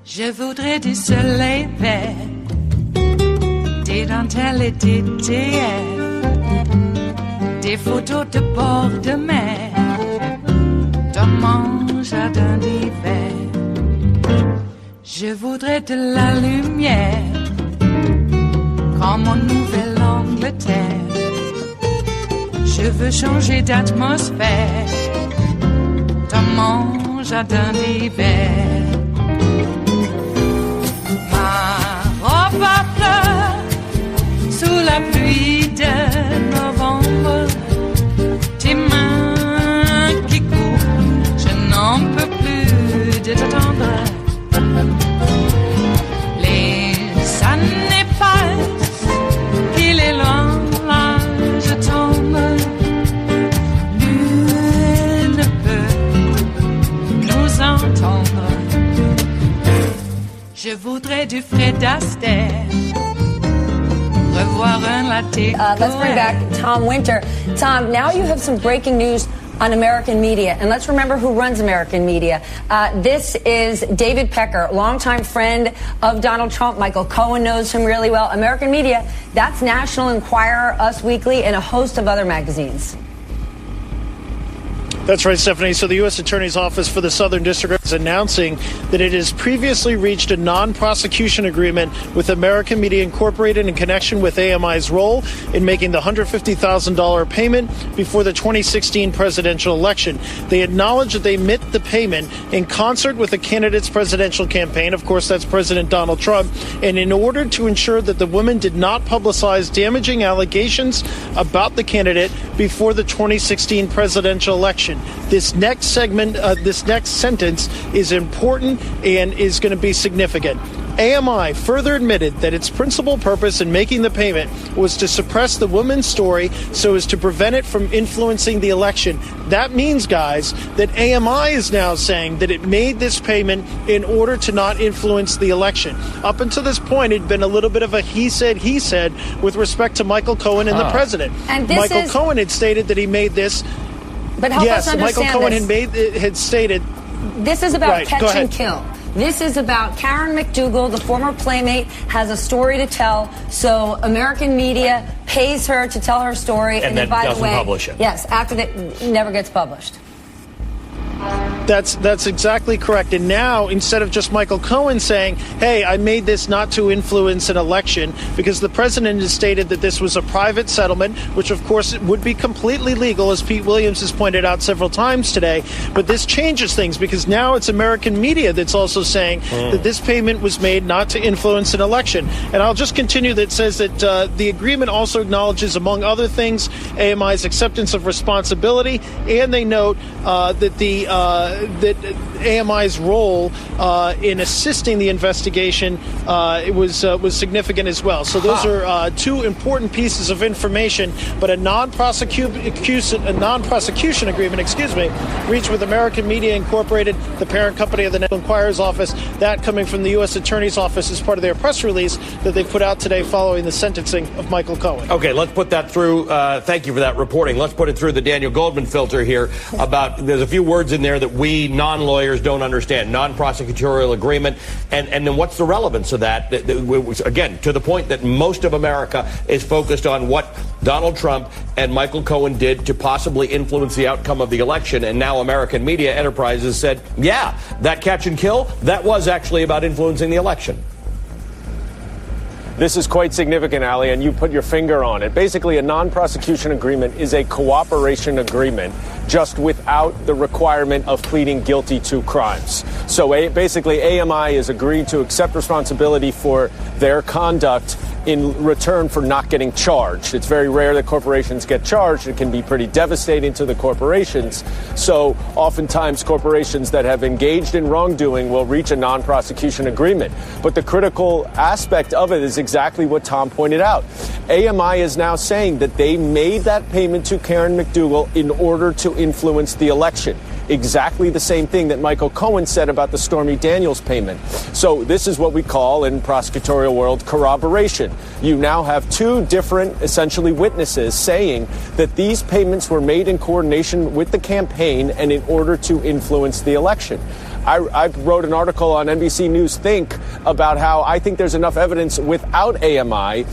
Je voudrais du soleil vert, des dentelles et des théières, des photos de bord de mer, dans mon jardin d'hiver. Je voudrais de la lumière, comme en Nouvelle-Angleterre. Je veux changer d'atmosphère, dans mon jardin d'hiver. Ma fleur, sous la pluie de novembre, tes mains qui courent, je n'en peux plus de t'attendre. Les années passent, qu'il est loin, là je tombe. Nul ne peut nous entendre. Je voudrais du Fred Astaire, revoir un latte. Let's bring back Tom Winter. Tom, now you have some breaking news on American media. And let's remember who runs American media. This is David Pecker, longtime friend of Donald Trump. Michael Cohen knows him really well. American media, that's National Enquirer, Us Weekly, and a host of other magazines. That's right, Stephanie. So the U.S. Attorney's Office for the Southern District is announcing that it has previously reached a non-prosecution agreement with American Media Incorporated in connection with AMI's role in making the $150,000 payment before the 2016 presidential election. They acknowledge that they met the payment in concert with the candidate's presidential campaign. Of course, that's President Donald Trump. And in order to ensure that the woman did not publicize damaging allegations about the candidate before the 2016 presidential election. This next segment, this next sentence is important and is going to be significant. AMI further admitted that its principal purpose in making the payment was to suppress the woman's story so as to prevent it from influencing the election. That means, guys, that AMI is now saying that it made this payment in order to not influence the election. Up until this point, it had been a little bit of a he said with respect to Michael Cohen and the president. And Michael Cohen had stated that he made this. But help us understand Michael Cohen had stated. This is about catch and kill. This is about Karen McDougal, the former Playmate, has a story to tell. So American media pays her to tell her story. And then by the way, publish it. Yes, after that, never gets published. That's exactly correct. And now, instead of just Michael Cohen saying, hey, I made this not to influence an election, because the president has stated that this was a private settlement, which, of course, would be completely legal, as Pete Williams has pointed out several times today. But this changes things, because now it's American media that's also saying that this payment was made not to influence an election. And I'll just continue that says that the agreement also acknowledges, among other things, AMI's acceptance of responsibility, and they note that AMI's role in assisting the investigation was significant as well. So those are two important pieces of information. But a non-prosecution agreement, reached with American Media Incorporated, the parent company of the National Enquirer's Office. That coming from the U.S. Attorney's Office as part of their press release that they put out today following the sentencing of Michael Cohen. Okay, let's put that through. Thank you for that reporting. Let's put it through the Daniel Goldman filter here. There's a few words in there that we non-lawyers don't understand. Non-prosecutorial agreement. And then what's the relevance of that? Again, to the point that most of America is focused on what Donald Trump and Michael Cohen did to possibly influence the outcome of the election. And now American Media Enterprises said, yeah, that catch and kill, that was actually about influencing the election. This is quite significant, Ali, and you put your finger on it. Basically, a non-prosecution agreement is a cooperation agreement, just without the requirement of pleading guilty to crimes. So basically, AMI is agreeing to accept responsibility for their conduct in return for not getting charged. It's very rare that corporations get charged. It can be pretty devastating to the corporations. So oftentimes corporations that have engaged in wrongdoing will reach a non-prosecution agreement. But the critical aspect of it is exactly what Tom pointed out. AMI is now saying that they made that payment to Karen McDougal in order to influence the election. Exactly the same thing that Michael Cohen said about the Stormy Daniels payment. So this is what we call in prosecutorial world corroboration. You now have two different, essentially, witnesses saying that these payments were made in coordination with the campaign and in order to influence the election. I wrote an article on NBC News Think about how I think there's enough evidence without AMI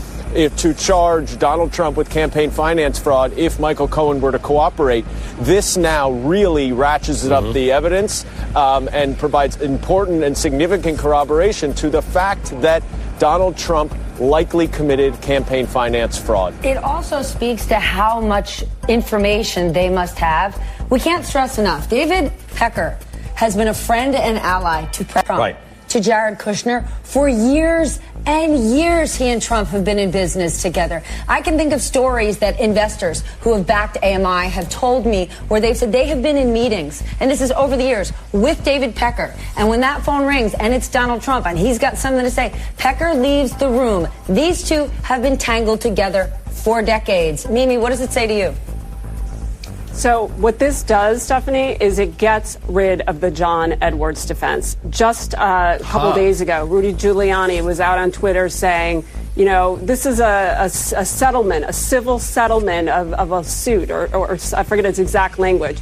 to charge Donald Trump with campaign finance fraud if Michael Cohen were to cooperate. This now really ratchets up the evidence and provides important and significant corroboration to the fact that Donald Trump likely committed campaign finance fraud. It also speaks to how much information they must have. We can't stress enough. David Pecker has been a friend and ally to Trump, to Jared Kushner for years and years. He and Trump have been in business together. I can think of stories that investors who have backed AMI have told me where they've said they have been in meetings, and this is over the years, with David Pecker. And when that phone rings and it's Donald Trump and he's got something to say, Pecker leaves the room. These two have been tangled together for decades. Mimi, what does it say to you? So what this does, Stephanie, is it gets rid of the John Edwards defense. Just a couple days ago, Rudy Giuliani was out on Twitter saying, you know, this is a settlement, a civil settlement of a suit, or I forget its exact language.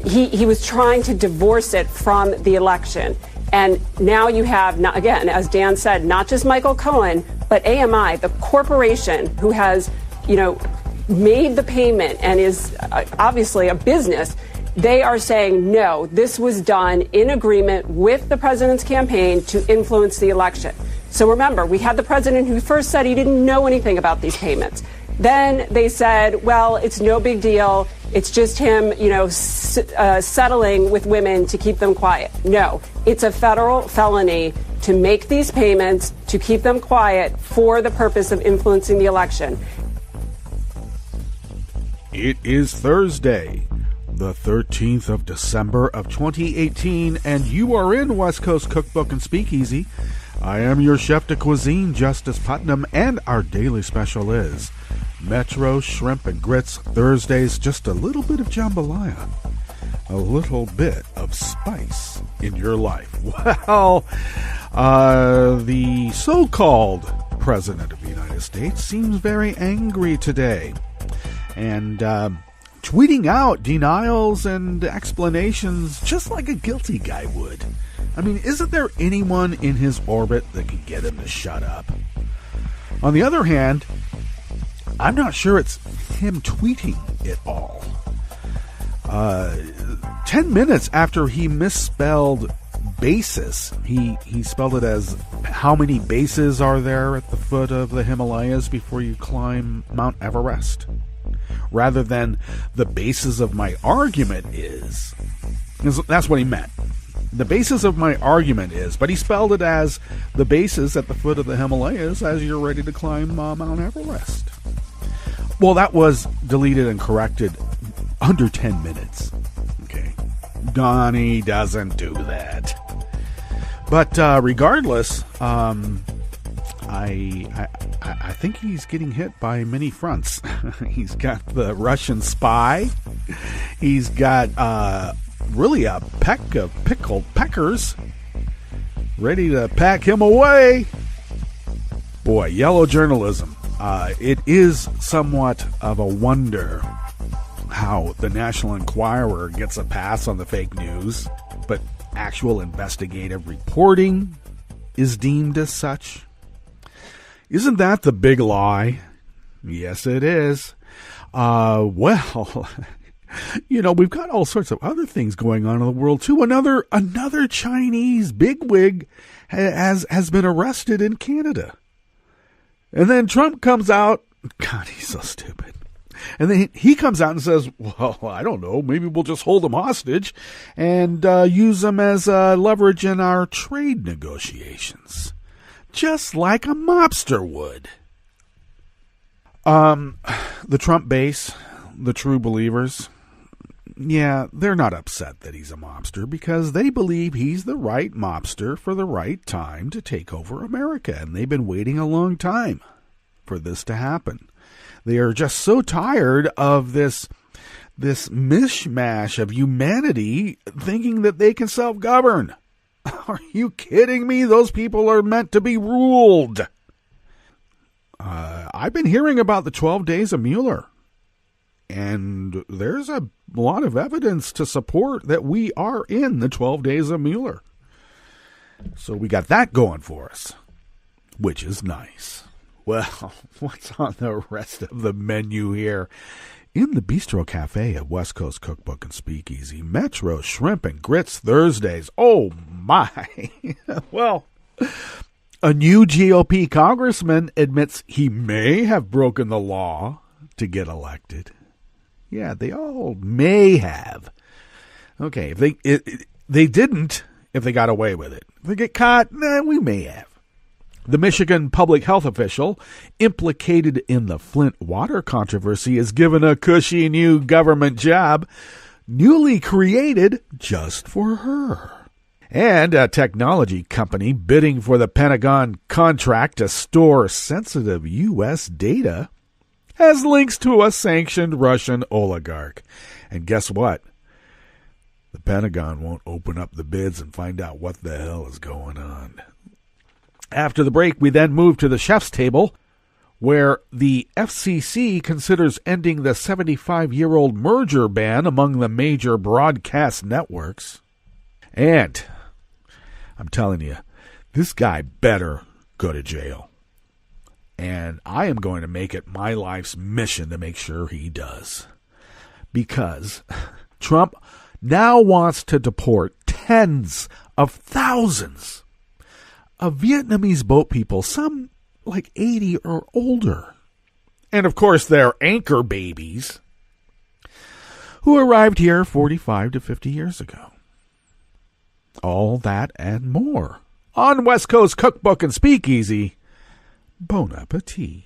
He was trying to divorce it from the election. And now you have, again, as Dan said, not just Michael Cohen, but AMI, the corporation who has, you know, made the payment and is obviously a business. They are saying, no, this was done in agreement with the president's campaign to influence the election. So remember, we had the president who first said he didn't know anything about these payments. Then they said, well, it's no big deal. It's just him, you know, settling with women to keep them quiet. No, it's a federal felony to make these payments, to keep them quiet for the purpose of influencing the election. It is Thursday, the 13th of December of 2018, and you are in West Coast Cookbook and Speakeasy. I am your chef de cuisine, Justice Putnam, and our daily special is Metro Shrimp and Grits Thursdays. Just a little bit of jambalaya, a little bit of spice in your life. Well, the so-called President of the United States seems very angry today. And tweeting out denials and explanations just like a guilty guy would. I mean, isn't there anyone in his orbit that could get him to shut up? On the other hand, I'm not sure it's him tweeting it all. 10 minutes after he misspelled basis, he spelled it as how many bases are there at the foot of the Himalayas before you climb Mount Everest? Rather than the basis of my argument is. That's what he meant. The basis of my argument is, but he spelled it as the basis at the foot of the Himalayas as you're ready to climb Mount Everest. Well, that was deleted and corrected under 10 minutes. Okay. Donnie doesn't do that. But regardless, I think he's getting hit by many fronts. He's got the Russian spy. He's got really a peck of pickled peckers ready to pack him away. Boy, yellow journalism. It is somewhat of a wonder how the National Enquirer gets a pass on the fake news, but actual investigative reporting is deemed as such. Isn't that the big lie? Yes, it is. Well, you know, we've got all sorts of other things going on in the world, too. Another Chinese bigwig has been arrested in Canada. And then Trump comes out. God, he's so stupid. And then he comes out and says, well, I don't know, maybe we'll just hold him hostage and use him as leverage in our trade negotiations. Just like a mobster would. The Trump base, the true believers, yeah, they're not upset that he's a mobster because they believe he's the right mobster for the right time to take over America. And they've been waiting a long time for this to happen. They are just so tired of this mishmash of humanity thinking that they can self-govern. Are you kidding me? Those people are meant to be ruled. I've been hearing about the 12 days of Mueller, and there's a lot of evidence to support that we are in the 12 days of Mueller. So we got that going for us, which is nice. Well, what's on the rest of the menu here? In the Bistro Cafe at West Coast Cookbook and Speakeasy, Metro Shrimp and Grits Thursdays. Oh, my. Well, a new GOP congressman admits he may have broken the law to get elected. Yeah, they all may have. Okay, if they didn't, if they got away with it. If they get caught, we may have. The Michigan public health official implicated in the Flint water controversy is given a cushy new government job newly created just for her. And a technology company bidding for the Pentagon contract to store sensitive U.S. data has links to a sanctioned Russian oligarch. And guess what? The Pentagon won't open up the bids and find out what the hell is going on. After the break, we then move to the chef's table, where the FCC considers ending the 75-year-old merger ban among the major broadcast networks. And I'm telling you, this guy better go to jail. And I am going to make it my life's mission to make sure he does. Because Trump now wants to deport tens of thousands of Vietnamese boat people, some like 80 or older. And of course, their anchor babies, who arrived here 45 to 50 years ago. All that and more on West Coast Cookbook and Speakeasy. Bon appetit.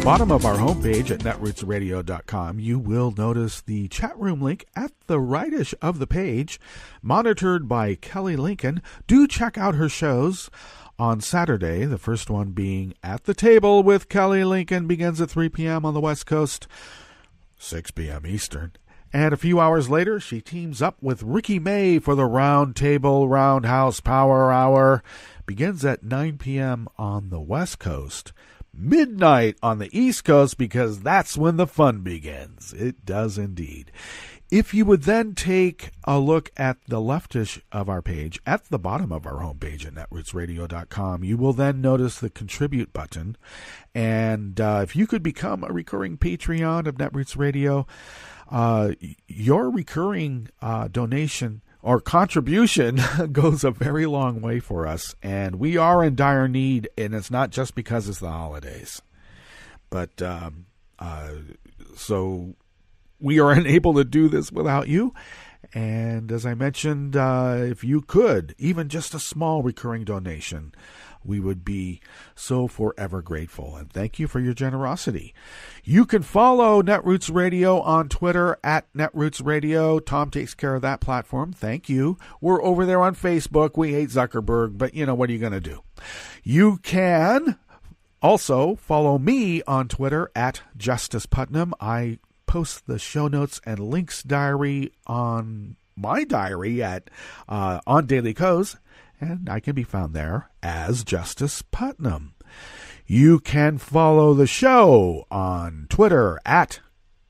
Bottom of our homepage at netrootsradio.com, you will notice the chat room link at the rightish of the page, monitored by Kelly Lincoln. Do check out her shows on Saturday, the first one being At the Table with Kelly Lincoln, begins at 3 p.m. on the West Coast, 6 p.m. Eastern. And a few hours later, she teams up with Ricky May for the Round Table Roundhouse Power Hour, begins at 9 p.m. on the West Coast. Midnight on the East Coast, because that's when the fun begins. It does indeed. If you would then take a look at the leftish of our page, at the bottom of our homepage at netrootsradio.com, you will then notice the contribute button. And if you could become a recurring Patreon of Netroots Radio, your recurring donation or contribution goes a very long way for us, and we are in dire need, and it's not just because it's the holidays. But so we are unable to do this without you. And as I mentioned, if you could, even just a small recurring donation, we would be so forever grateful. And thank you for your generosity. You can follow Netroots Radio on Twitter at Netroots Radio. Tom takes care of that platform. Thank you. We're over there on Facebook. We hate Zuckerberg, but you know, what are you going to do? You can also follow me on Twitter at Justice Putnam. I post the show notes and links diary on my diary at on Daily Co's, and I can be found there as Justice Putnam. You can follow the show on Twitter at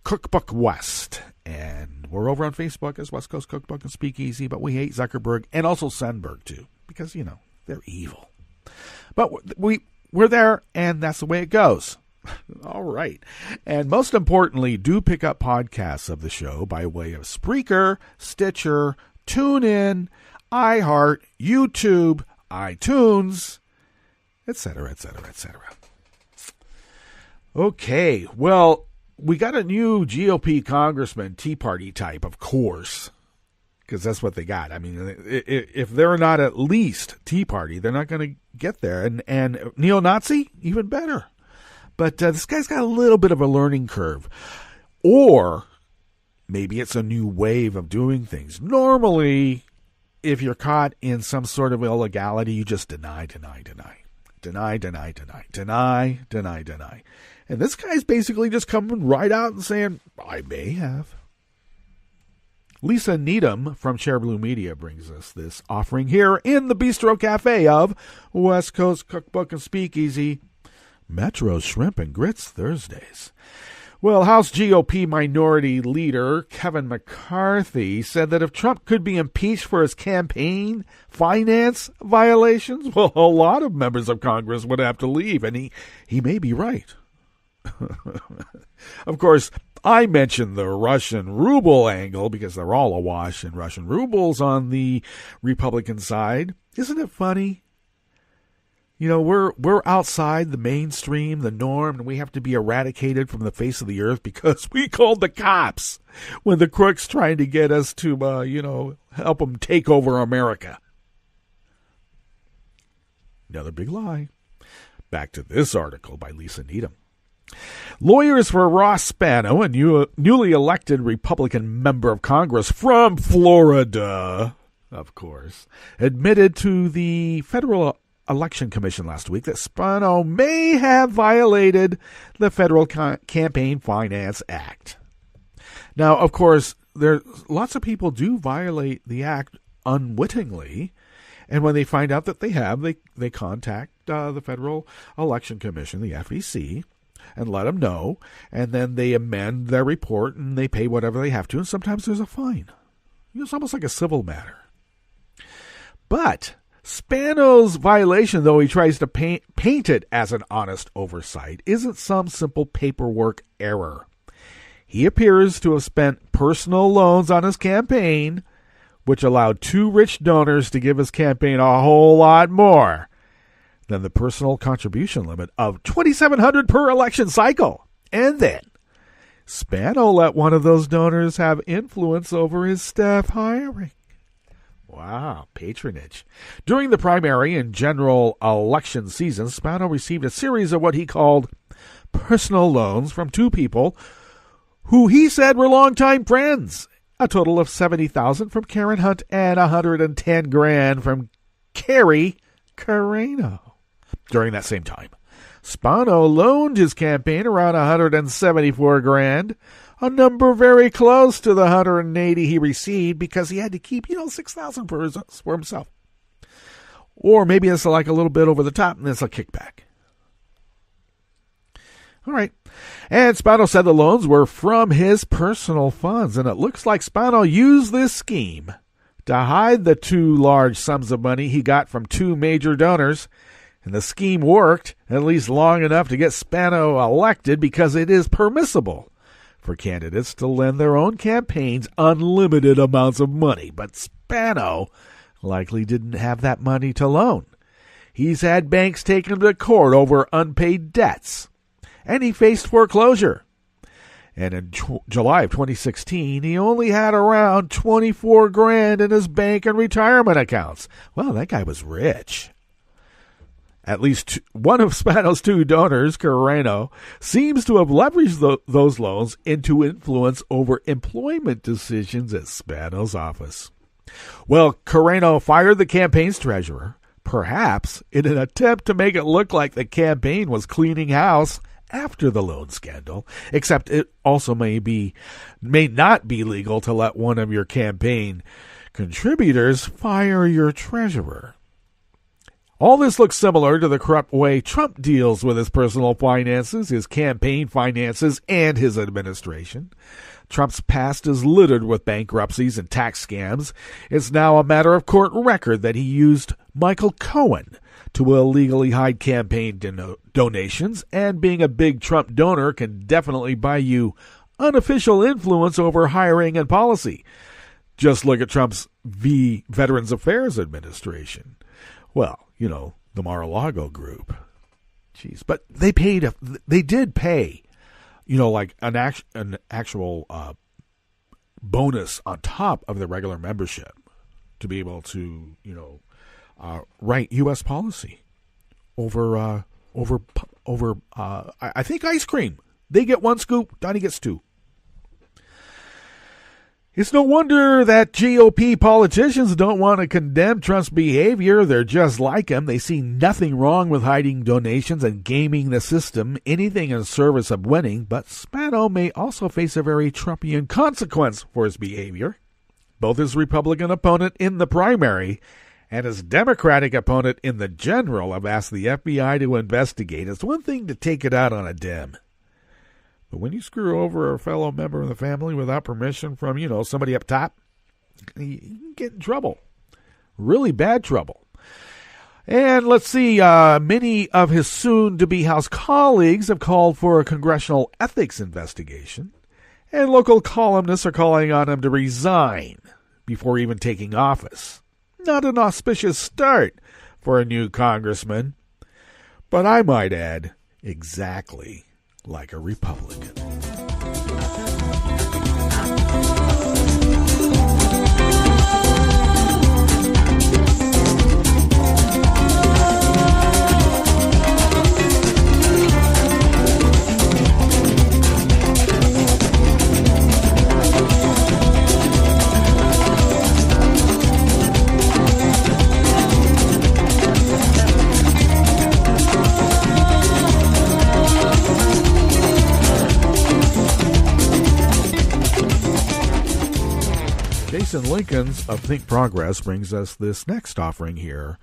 Cookbook West, and We're over on Facebook as West Coast Cookbook and Speakeasy, but we hate Zuckerberg and also Sundberg, too, because, they're evil. But we're there, and that's the way it goes. All right. And most importantly, do pick up podcasts of the show by way of Spreaker, Stitcher, TuneIn, iHeart, YouTube, iTunes, etc., etc., etc. Okay, well, we got a new GOP congressman, Tea Party type, of course, because that's what they got. I mean, if they're not at least Tea Party, they're not going to get there. And neo-Nazi, even better. But this guy's got a little bit of a learning curve. Or maybe it's a new wave of doing things. Normally, if you're caught in some sort of illegality, you just deny. And this guy's basically just coming right out and saying, I may have. Lisa Needham from Share Blue Media brings us this offering here in the Bistro Cafe of West Coast Cookbook and Speakeasy, Metro's Shrimp and Grits Thursdays. Well, House GOP Minority Leader Kevin McCarthy said that if Trump could be impeached for his campaign finance violations, well, a lot of members of Congress would have to leave, and he may be right. Of course, I mentioned the Russian ruble angle because they're all awash in Russian rubles on the Republican side. Isn't it funny? We're outside the mainstream, the norm, and we have to be eradicated from the face of the earth because we called the cops when the crooks trying to get us to, help them take over America. Another big lie. Back to this article by Lisa Needham. Lawyers for Ross Spano, a newly elected Republican member of Congress from Florida, of course, admitted to the Federal Election Commission last week that Spano may have violated the Federal Campaign Finance Act. Now, of course, lots of people do violate the act unwittingly, and when they find out that they have, they contact the Federal Election Commission, the FEC, and let them know, and then they amend their report and they pay whatever they have to, and sometimes there's a fine. It's almost like a civil matter. But Spano's violation, though he tries to paint it as an honest oversight, isn't some simple paperwork error. He appears to have spent personal loans on his campaign, which allowed two rich donors to give his campaign a whole lot more than the personal contribution limit of $2,700 per election cycle. And then Spano let one of those donors have influence over his staff hiring. Wow, patronage. During the primary and general election season, Spano received a series of what he called personal loans from two people who he said were longtime friends. A total of $70,000 from Karen Hunt and $110,000 from Carrie Carreno. During that same time, Spano loaned his campaign around $174,000, a number very close to the $180,000 he received because he had to keep, $6,000 for himself. Or maybe it's like a little bit over the top and it's a kickback. All right. And Spano said the loans were from his personal funds, and it looks like Spano used this scheme to hide the two large sums of money he got from two major donors. And the scheme worked, at least long enough to get Spano elected because it is permissible for candidates to lend their own campaigns unlimited amounts of money. But Spano likely didn't have that money to loan. He's had banks taken to court over unpaid debts, and he faced foreclosure. And in July of 2016, he only had around $24,000 in his bank and retirement accounts. Well, that guy was rich. At least one of Spano's two donors, Carreno, seems to have leveraged those loans into influence over employment decisions at Spano's office. Well, Carreno fired the campaign's treasurer, perhaps in an attempt to make it look like the campaign was cleaning house after the loan scandal, except it also may not be legal to let one of your campaign contributors fire your treasurer. All this looks similar to the corrupt way Trump deals with his personal finances, his campaign finances, and his administration. Trump's past is littered with bankruptcies and tax scams. It's now a matter of court record that he used Michael Cohen to illegally hide campaign donations, and being a big Trump donor can definitely buy you unofficial influence over hiring and policy. Just look at Trump's Veterans Affairs Administration. Well, you know, the Mar-a-Lago group. Jeez, but they did pay, you know, like an actual bonus on top of the regular membership to be able to, you know, write U.S. policy over I think ice cream. They get one scoop, Donnie gets two. It's no wonder that GOP politicians don't want to condemn Trump's behavior. They're just like him. They see nothing wrong with hiding donations and gaming the system, anything in service of winning. But Spano may also face a very Trumpian consequence for his behavior. Both his Republican opponent in the primary and his Democratic opponent in the general have asked the FBI to investigate. It's one thing to take it out on a Dem, but when you screw over a fellow member of the family without permission from, you know, somebody up top, you can get in trouble. Really bad trouble. And let's see, many of his soon-to-be House colleagues have called for a congressional ethics investigation, and local columnists are calling on him to resign before even taking office. Not an auspicious start for a new congressman, but I might add, exactly like a Republican. Jason Lincoln's of Think Progress brings us this next offering here.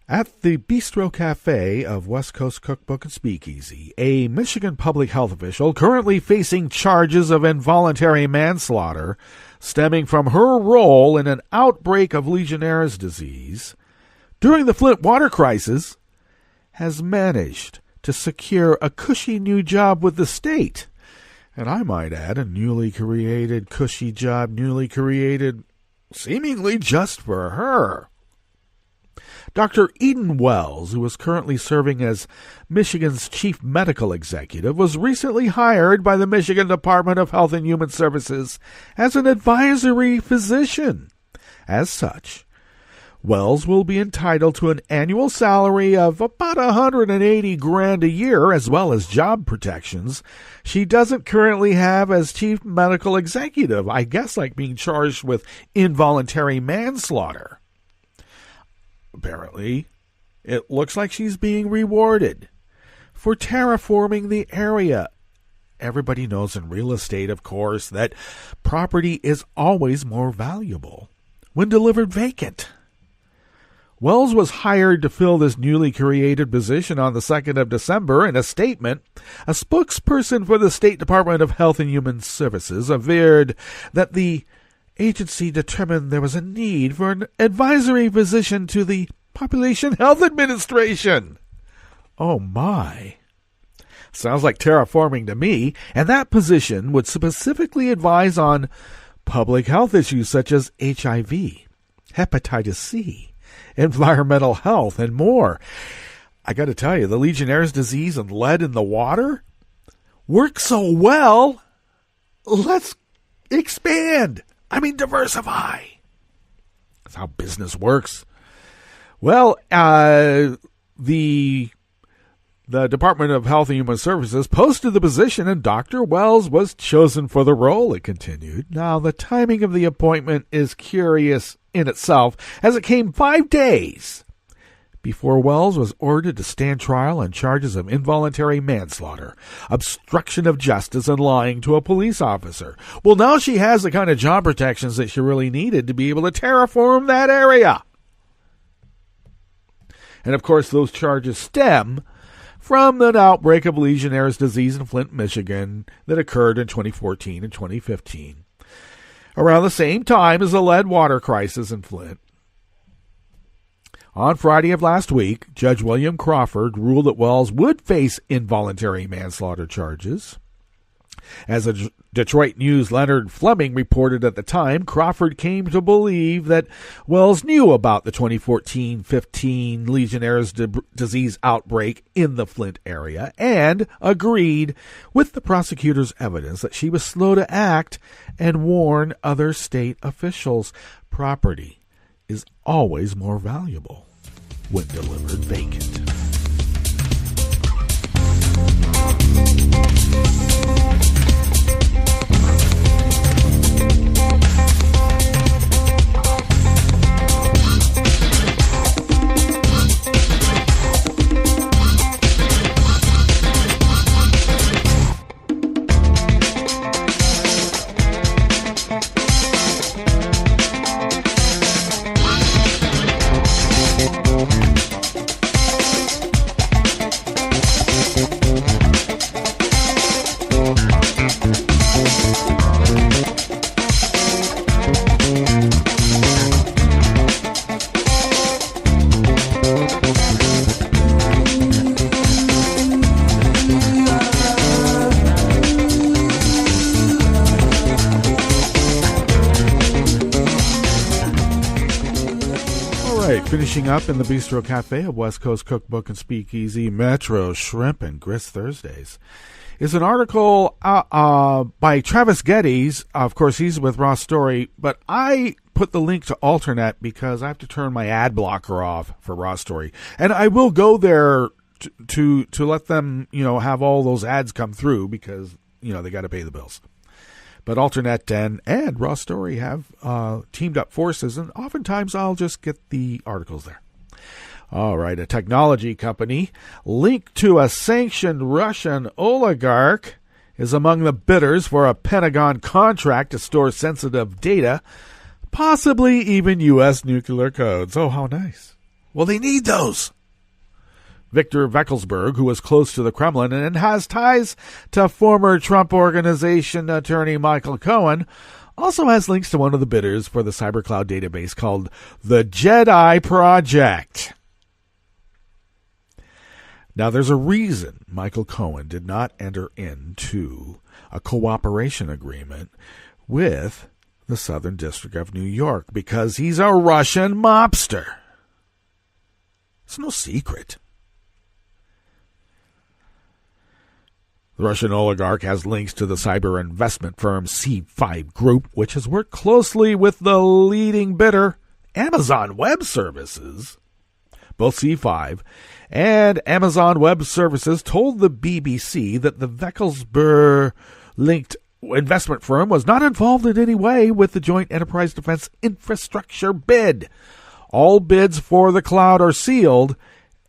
At the Bistro Cafe of West Coast Cookbook and Speakeasy, a Michigan public health official currently facing charges of involuntary manslaughter stemming from her role in an outbreak of Legionnaire's disease during the Flint water crisis has managed to secure a cushy new job with the state. And I might add, a newly created cushy job, newly created seemingly just for her. Dr. Eden Wells, who is currently serving as Michigan's chief medical executive, was recently hired by the Michigan Department of Health and Human Services as an advisory physician. As such, Wells will be entitled to an annual salary of about $180,000 a year, as well as job protections she doesn't currently have as chief medical executive. I guess like being charged with involuntary manslaughter. Apparently, it looks like she's being rewarded for terraforming the area. Everybody knows in real estate, of course, that property is always more valuable when delivered vacant. Wells was hired to fill this newly created position on the 2nd of December. In a statement, a spokesperson for the State Department of Health and Human Services averred that the agency determined there was a need for an advisory position to the Population Health Administration. Oh my. Sounds like terraforming to me, and that position would specifically advise on public health issues such as HIV, hepatitis C, environmental health, and more. I got to tell you, the Legionnaire's disease and lead in the water work so well. Let's expand. I mean, diversify. That's how business works. Well, the Department of Health and Human Services posted the position, and Dr. Wells was chosen for the role, it continued. Now, the timing of the appointment is curious in itself, as it came 5 days before Wells was ordered to stand trial on charges of involuntary manslaughter, obstruction of justice, and lying to a police officer. Well, now she has the kind of job protections that she really needed to be able to terraform that area. And, of course, those charges stem from an outbreak of Legionnaire's disease in Flint, Michigan that occurred in 2014 and 2015, around the same time as the lead water crisis in Flint. On Friday of last week, Judge William Crawford ruled that Wells would face involuntary manslaughter charges. As a Detroit News' Leonard Fleming reported at the time, Crawford came to believe that Wells knew about the 2014-15 Legionnaire's disease outbreak in the Flint area and agreed with the prosecutor's evidence that she was slow to act and warn other state officials. Property is always more valuable when delivered vacant. Finishing up in the Bistro Cafe of West Coast Cookbook and Speakeasy, Metro Shrimp and Grist Thursdays, is an article by Travis Geddes. Of course, he's with Ross Story, but I put the link to Alternate because I have to turn my ad blocker off for Ross Story. And I will go there to let them, have all those ads come through because, they got to pay the bills. But Alternate and Ross Story have teamed up forces, and oftentimes I'll just get the articles there. All right, a technology company linked to a sanctioned Russian oligarch is among the bidders for a Pentagon contract to store sensitive data, possibly even U.S. nuclear codes. Oh, how nice. Well, they need those. Victor Veckelsberg, who was close to the Kremlin and has ties to former Trump Organization attorney Michael Cohen, also has links to one of the bidders for the cybercloud database called the Jedi Project. Now, there's a reason Michael Cohen did not enter into a cooperation agreement with the Southern District of New York, because he's a Russian mobster. It's no secret. The Russian oligarch has links to the cyber investment firm C5 Group, which has worked closely with the leading bidder, Amazon Web Services. Both C5 and Amazon Web Services told the BBC that the Veckelsberg-linked investment firm was not involved in any way with the Joint Enterprise Defense Infrastructure bid. All bids for the cloud are sealed,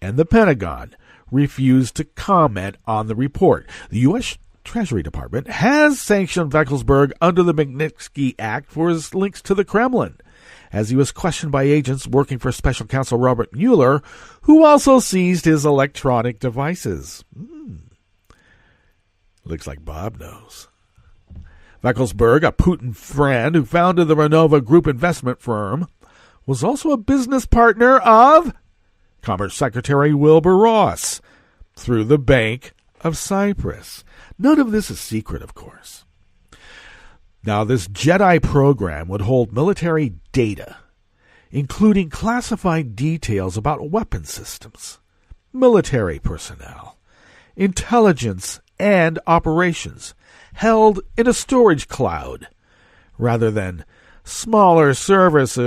and the Pentagon refused to comment on the report. The U.S. Treasury Department has sanctioned Veckelsberg under the Magnitsky Act for his links to the Kremlin, as he was questioned by agents working for Special Counsel Robert Mueller, who also seized his electronic devices. Looks like Bob knows. Veckelsberg, a Putin friend who founded the Renova Group investment firm, was also a business partner of Commerce Secretary Wilbur Ross through the Bank of Cyprus. None of this is secret, of course. Now, this Jedi program would hold military data, including classified details about weapon systems, military personnel, intelligence, and operations, held in a storage cloud rather than smaller servers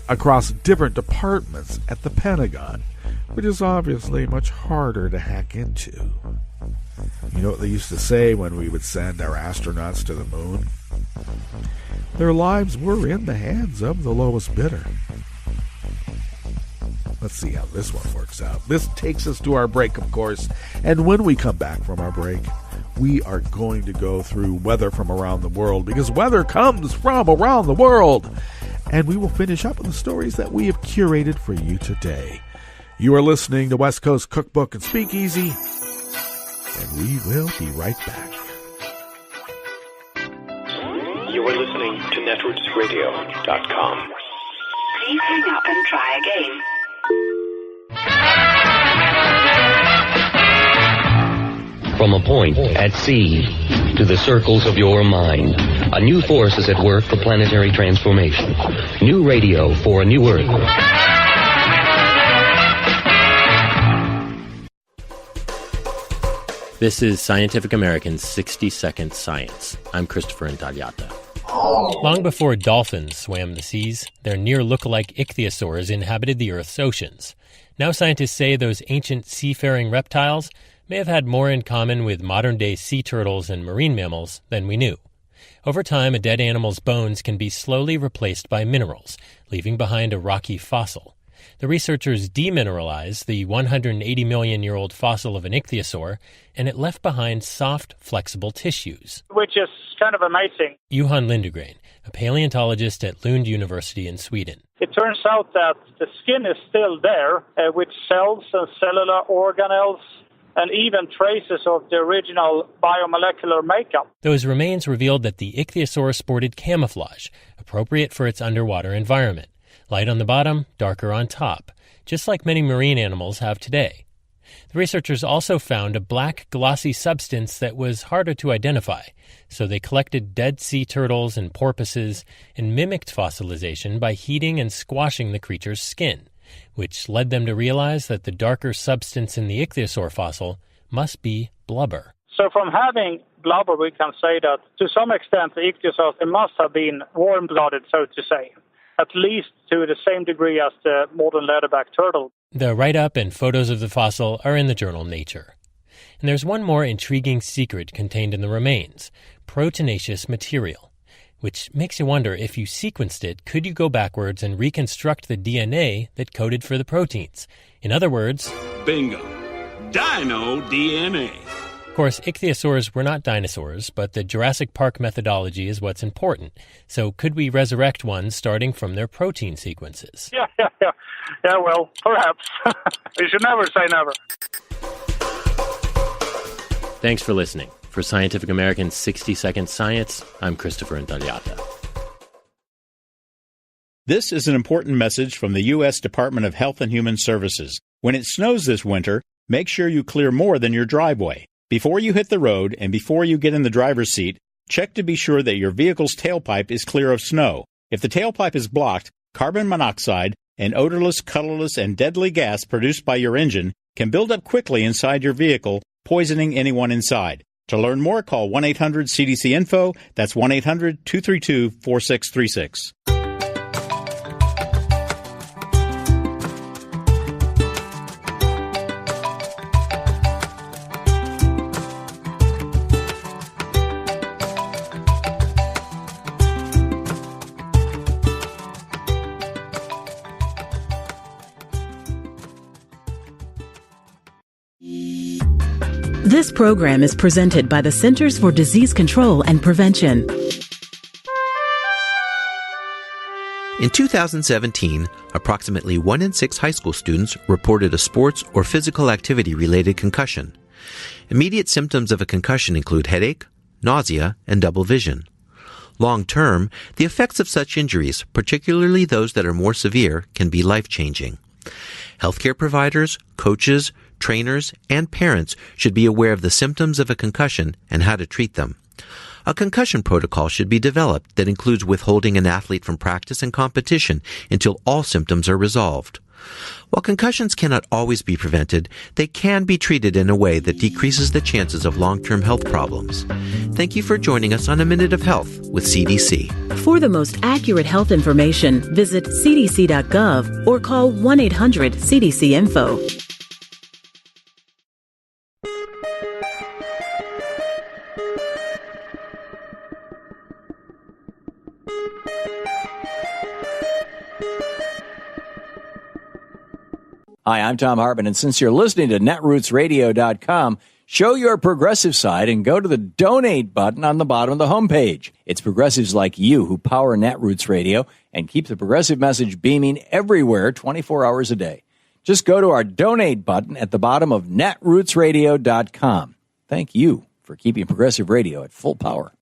across different departments at the Pentagon, which is obviously much harder to hack into. You know what they used to say when we would send our astronauts to the moon? Their lives were in the hands of the lowest bidder. Let's see how this one works out. This takes us to our break, of course, and when we come back from our break, we are going to go through weather from around the world, because weather comes from around the world. and we will finish up with the stories that we have curated for you today. You are listening to West Coast Cookbook and Speakeasy, and we will be right back. You are listening to netrootsradio.com. Please hang up and try again. From a point at sea to the circles of your mind, a new force is at work for planetary transformation. New radio for a new Earth. This is Scientific American's 60-Second Science. I'm Christopher Intagliata. Long before dolphins swam the seas, their near look-alike ichthyosaurs inhabited the Earth's oceans. Now scientists say those ancient seafaring reptiles may have had more in common with modern-day sea turtles and marine mammals than we knew. Over time, a dead animal's bones can be slowly replaced by minerals, leaving behind a rocky fossil. The researchers demineralized the 180-million-year-old fossil of an ichthyosaur, and it left behind soft, flexible tissues. Which is kind of amazing. Johan Lindegren, a paleontologist at Lund University in Sweden. It turns out that the skin is still there, with cells and cellular organelles, and even traces of the original biomolecular makeup. Those remains revealed that the ichthyosaur sported camouflage, appropriate for its underwater environment. Light on the bottom, darker on top, just like many marine animals have today. The researchers also found a black, glossy substance that was harder to identify, so they collected dead sea turtles and porpoises and mimicked fossilization by heating and squashing the creature's skin, which led them to realize that the darker substance in the ichthyosaur fossil must be blubber. So from having blubber, we can say that to some extent the ichthyosaurs, they must have been warm-blooded, so to say, at least to the same degree as the modern leatherback turtle. The write-up and photos of the fossil are in the journal Nature. And there's one more intriguing secret contained in the remains, proteinaceous material, which makes you wonder, if you sequenced it, could you go backwards and reconstruct the DNA that coded for the proteins? In other words, bingo, dino DNA. Of course, ichthyosaurs were not dinosaurs, but the Jurassic Park methodology is what's important. So could we resurrect one starting from their protein sequences? Yeah, well, perhaps. We should never say never. Thanks for listening. For Scientific American's 60-Second Science, I'm Christopher Intagliata. This is an important message from the U.S. Department of Health and Human Services. When it snows this winter, make sure you clear more than your driveway. Before you hit the road and before you get in the driver's seat, check to be sure that your vehicle's tailpipe is clear of snow. If the tailpipe is blocked, carbon monoxide, an odorless, colorless, and deadly gas produced by your engine can build up quickly inside your vehicle, poisoning anyone inside. To learn more, call 1-800-CDC-INFO. That's 1-800-232-4636. This program is presented by the Centers for Disease Control and Prevention. In 2017, approximately 1 in 6 high school students reported a sports or physical activity-related concussion. Immediate symptoms of a concussion include headache, nausea, and double vision. Long-term, the effects of such injuries, particularly those that are more severe, can be life-changing. Healthcare providers, coaches, trainers, and parents should be aware of the symptoms of a concussion and how to treat them. A concussion protocol should be developed that includes withholding an athlete from practice and competition until all symptoms are resolved. While concussions cannot always be prevented, they can be treated in a way that decreases the chances of long-term health problems. Thank you for joining us on A Minute of Health with CDC. For the most accurate health information, visit cdc.gov or call 1-800-CDC-INFO. Hi, I'm Tom Hartman, and since you're listening to netrootsradio.com, show your progressive side and go to the donate button on the bottom of the homepage. It's progressives like you who power Netroots Radio and keep the progressive message beaming everywhere 24 hours a day. Just go to our donate button at the bottom of netrootsradio.com. Thank you for keeping progressive radio at full power.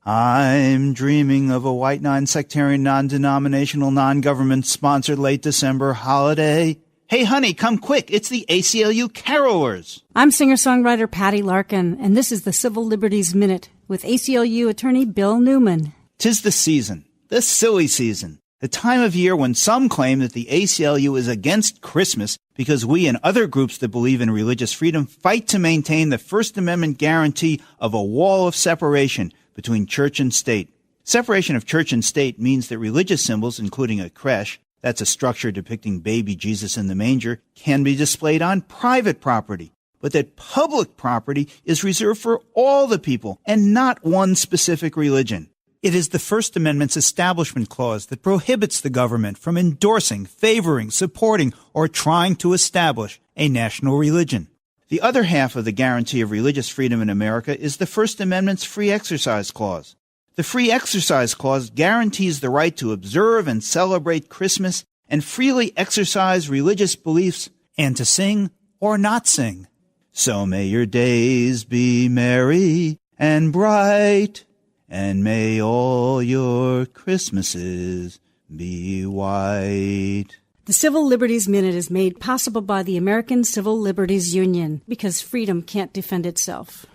I'm dreaming of a white, non-sectarian, non-denominational, non-government-sponsored late December holiday. Hey, honey, come quick. It's the ACLU Carolers. I'm singer-songwriter Patty Larkin, and this is the Civil Liberties Minute with ACLU attorney Bill Newman. 'Tis the season, the silly season, the time of year when some claim that the ACLU is against Christmas because we and other groups that believe in religious freedom fight to maintain the First Amendment guarantee of a wall of separation between church and state. Separation of church and state means that religious symbols, including a creche, that's a structure depicting baby Jesus in the manger, can be displayed on private property, but that public property is reserved for all the people and not one specific religion. It is the First Amendment's Establishment Clause that prohibits the government from endorsing, favoring, supporting, or trying to establish a national religion. The other half of the guarantee of religious freedom in America is the First Amendment's Free Exercise Clause. The Free Exercise Clause guarantees the right to observe and celebrate Christmas and freely exercise religious beliefs and to sing or not sing. So may your days be merry and bright, and may all your Christmases be white. The Civil Liberties Minute is made possible by the American Civil Liberties Union because freedom can't defend itself.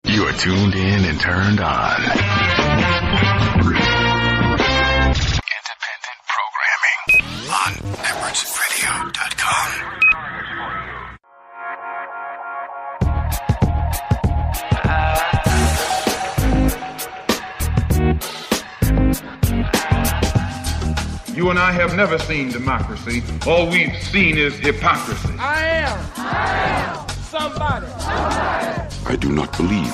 You are tuned in and turned on. Independent programming on networksradio.com. You and I have never seen democracy. All we've seen is hypocrisy. I am somebody. I do not believe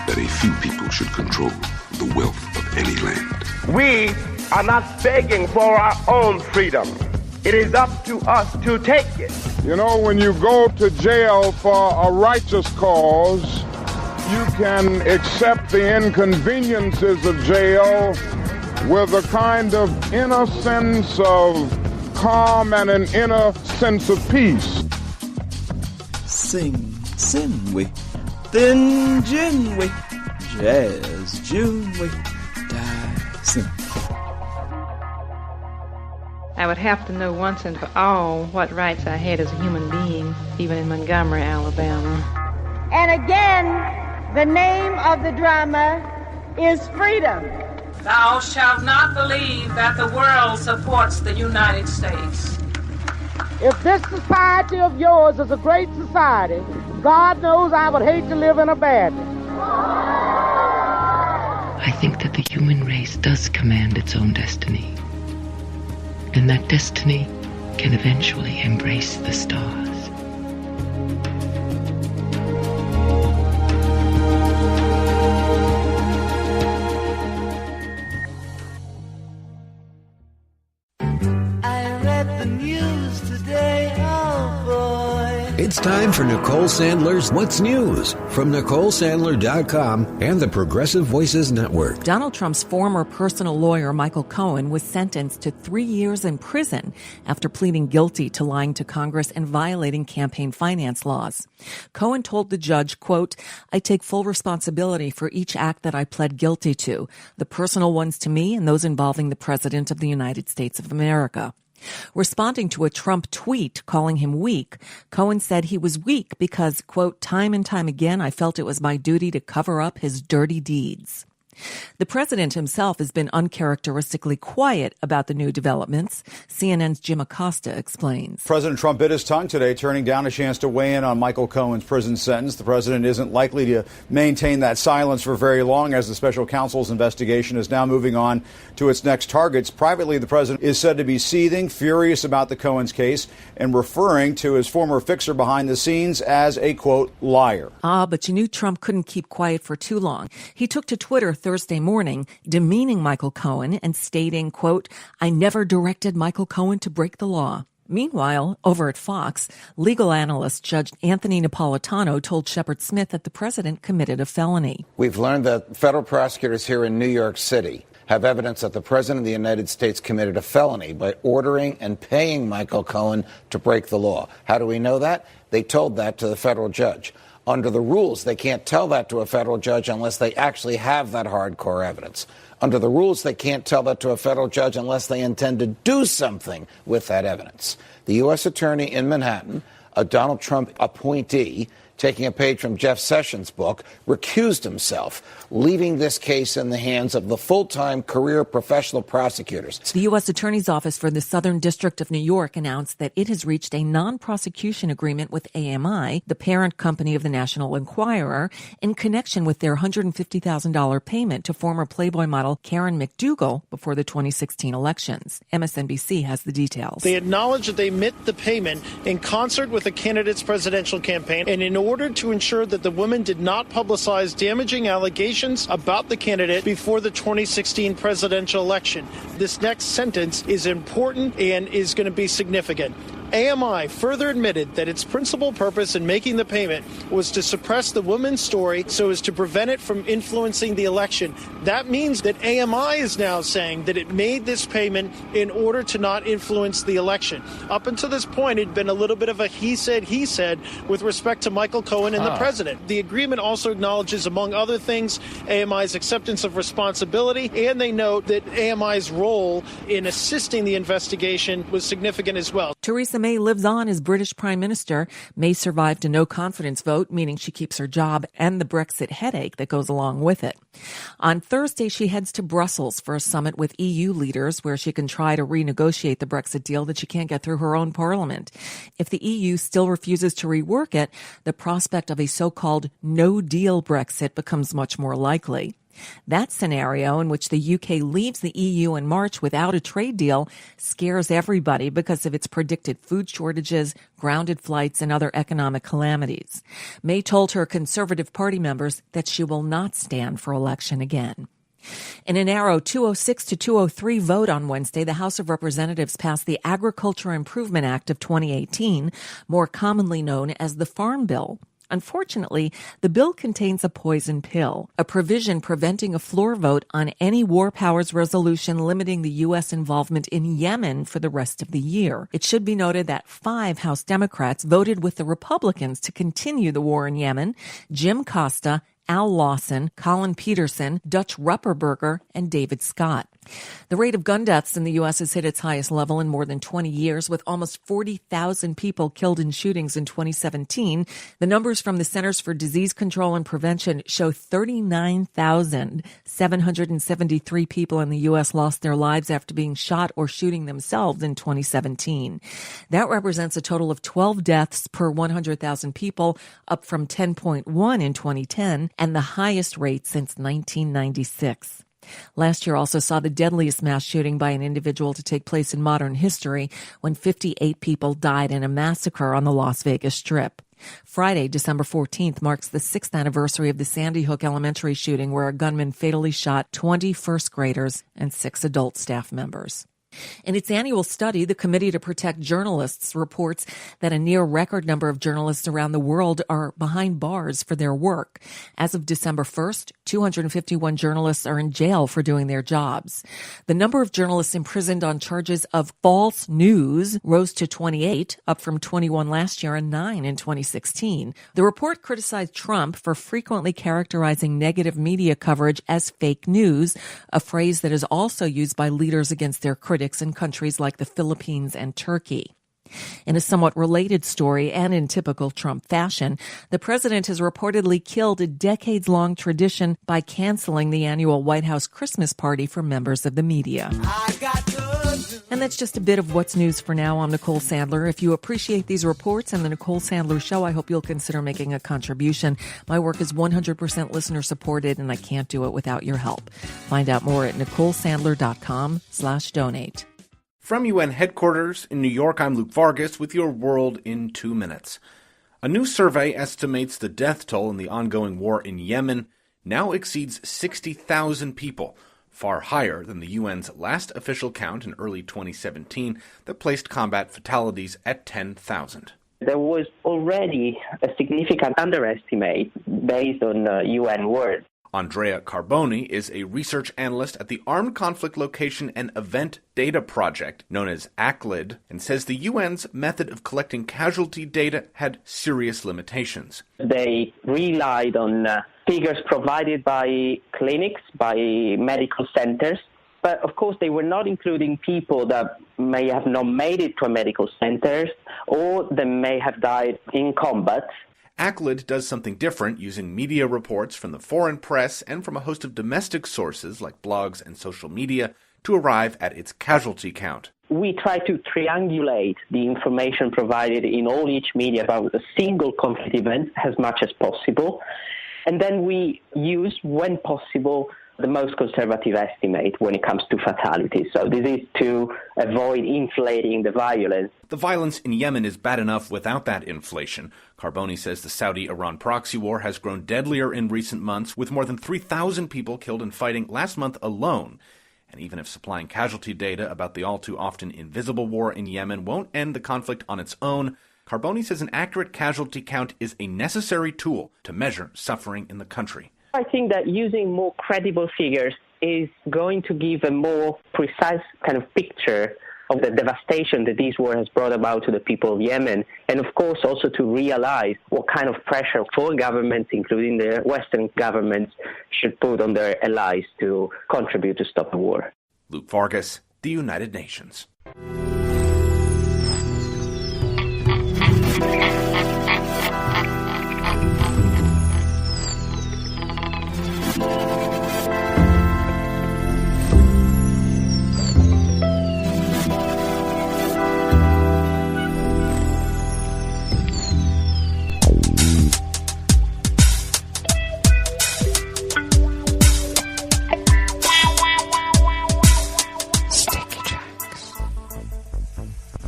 that a few people should control the wealth of any land. We are not begging for our own freedom. It is up to us to take it. You know, when you go to jail for a righteous cause, you can accept the inconveniences of jail with a kind of inner sense of calm and an inner sense of peace. Sing, sin we, thin gin we, jazz June we, die sing. I would have to know once and for all what rights I had as a human being, even in Montgomery, Alabama. And again, the name of the drama is freedom. Thou shalt not believe that the world supports the United States. If this society of yours is a great society, God knows I would hate to live in a bad one. I think that the human race does command its own destiny. And that destiny can eventually embrace the stars. It's time for Nicole Sandler's What's News from NicoleSandler.com and the Progressive Voices Network. Donald Trump's former personal lawyer, Michael Cohen, was sentenced to 3 years in prison after pleading guilty to lying to Congress and violating campaign finance laws. Cohen told the judge, quote, "I take full responsibility for each act that I pled guilty to, the personal ones to me and those involving the President of the United States of America." Responding to a Trump tweet calling him weak, Cohen said he was weak because, quote, "time and time again I felt it was my duty to cover up his dirty deeds." The president himself has been uncharacteristically quiet about the new developments. CNN's Jim Acosta explains. President Trump bit his tongue today, turning down a chance to weigh in on Michael Cohen's prison sentence. The president isn't likely to maintain that silence for very long, as the special counsel's investigation is now moving on to its next targets. Privately, the president is said to be seething, furious about the Cohen's case, and referring to his former fixer behind the scenes as a, quote, liar. But you knew Trump couldn't keep quiet for too long. He took to Twitter Thursday morning, demeaning Michael Cohen and stating, quote, "I never directed Michael Cohen to break the law." Meanwhile, over at Fox, legal analyst Judge Anthony Napolitano told Shepard Smith that the president committed a felony. We've learned that federal prosecutors here in New York City have evidence that the president of the United States committed a felony by ordering and paying Michael Cohen to break the law. How do we know that? They told that to the federal judge. Under the rules, they can't tell that to a federal judge unless they actually have that hardcore evidence. Under the rules, they can't tell that to a federal judge unless they intend to do something with that evidence. The U.S. attorney in Manhattan, a Donald Trump appointee, taking a page from Jeff Sessions' book, recused himself, leaving this case in the hands of the full-time career professional prosecutors. The U.S. Attorney's Office for the Southern District of New York announced that it has reached a non-prosecution agreement with AMI, the parent company of the National Enquirer, in connection with their $150,000 payment to former Playboy model Karen McDougal before the 2016 elections. MSNBC has the details. They acknowledge that they met the payment in concert with the candidate's presidential campaign and in order to ensure that the women did not publicize damaging allegations about the candidate before the 2016 presidential election. This next sentence is important and is going to be significant. AMI further admitted that its principal purpose in making the payment was to suppress the woman's story so as to prevent it from influencing the election. That means that AMI is now saying that it made this payment in order to not influence the election. Up until this point, it had been a little bit of a he said with respect to Michael Cohen and the president. The agreement also acknowledges, among other things, AMI's acceptance of responsibility, and they note that AMI's role in assisting the investigation was significant as well. Theresa May lives on as British Prime Minister. May survived a no-confidence vote, meaning she keeps her job and the Brexit headache that goes along with it. On Thursday, she heads to Brussels for a summit with EU leaders where she can try to renegotiate the Brexit deal that she can't get through her own parliament. If the EU still refuses to rework it, the prospect of a so-called no-deal Brexit becomes much more likely. That scenario, in which the UK leaves the EU in March without a trade deal, scares everybody because of its predicted food shortages, grounded flights, and other economic calamities. May told her Conservative Party members that she will not stand for election again. In a narrow 206 to 203 vote on Wednesday, the House of Representatives passed the Agriculture Improvement Act of 2018, more commonly known as the Farm Bill. Unfortunately, the bill contains a poison pill, a provision preventing a floor vote on any war powers resolution limiting the U.S. involvement in Yemen for the rest of the year. It should be noted that 5 House Democrats voted with the Republicans to continue the war in Yemen: Jim Costa, Al Lawson, Colin Peterson, Dutch Rupperberger, and David Scott. The rate of gun deaths in the U.S. has hit its highest level in more than 20 years, with almost 40,000 people killed in shootings in 2017. The numbers from the Centers for Disease Control and Prevention show 39,773 people in the U.S. lost their lives after being shot or shooting themselves in 2017. That represents a total of 12 deaths per 100,000 people, up from 10.1 in 2010, and the highest rate since 1996. Last year also saw the deadliest mass shooting by an individual to take place in modern history when 58 people died in a massacre on the Las Vegas Strip. Friday, December 14th, marks the 6th anniversary of the Sandy Hook Elementary shooting, where a gunman fatally shot 20 first graders and 6 adult staff members. In its annual study, the Committee to Protect Journalists reports that a near record number of journalists around the world are behind bars for their work. As of December 1st, 251 journalists are in jail for doing their jobs. The number of journalists imprisoned on charges of false news rose to 28, up from 21 last year and 9 in 2016. The report criticized Trump for frequently characterizing negative media coverage as fake news, a phrase that is also used by leaders against their critics in countries like the Philippines and Turkey. In a somewhat related story, and in typical Trump fashion, the president has reportedly killed a decades-long tradition by canceling the annual White House Christmas party for members of the media. And that's just a bit of what's news for now. I'm Nicole Sandler. If you appreciate these reports and the Nicole Sandler Show, I hope you'll consider making a contribution. My work is 100% listener-supported, and I can't do it without your help. Find out more at NicoleSandler.com/donate. From UN headquarters in New York, I'm Luke Vargas with your World in 2 minutes. A new survey estimates the death toll in the ongoing war in Yemen now exceeds 60,000 people, far higher than the UN's last official count in early 2017 that placed combat fatalities at 10,000. There was already a significant underestimate based on UN words. Andrea Carboni is a research analyst at the Armed Conflict Location and Event Data Project, known as ACLID, and says the UN's method of collecting casualty data had serious limitations. They relied on figures provided by clinics, by medical centers, but of course they were not including people that may have not made it to a medical center or that may have died in combat. ACLID does something different, using media reports from the foreign press and from a host of domestic sources like blogs and social media to arrive at its casualty count. We try to triangulate the information provided in all each media about a single conflict event as much as possible, and then we use, when possible, the most conservative estimate when it comes to fatalities. So this is to avoid inflating the violence. The violence in Yemen is bad enough without that inflation. Carboni says the Saudi-Iran proxy war has grown deadlier in recent months, with more than 3,000 people killed in fighting last month alone. And even if supplying casualty data about the all-too-often invisible war in Yemen won't end the conflict on its own, Carboni says an accurate casualty count is a necessary tool to measure suffering in the country. I think that using more credible figures is going to give a more precise kind of picture of the devastation that this war has brought about to the people of Yemen, and of course also to realize what kind of pressure foreign governments, including the Western governments, should put on their allies to contribute to stop the war. Luke Vargas, The United Nations.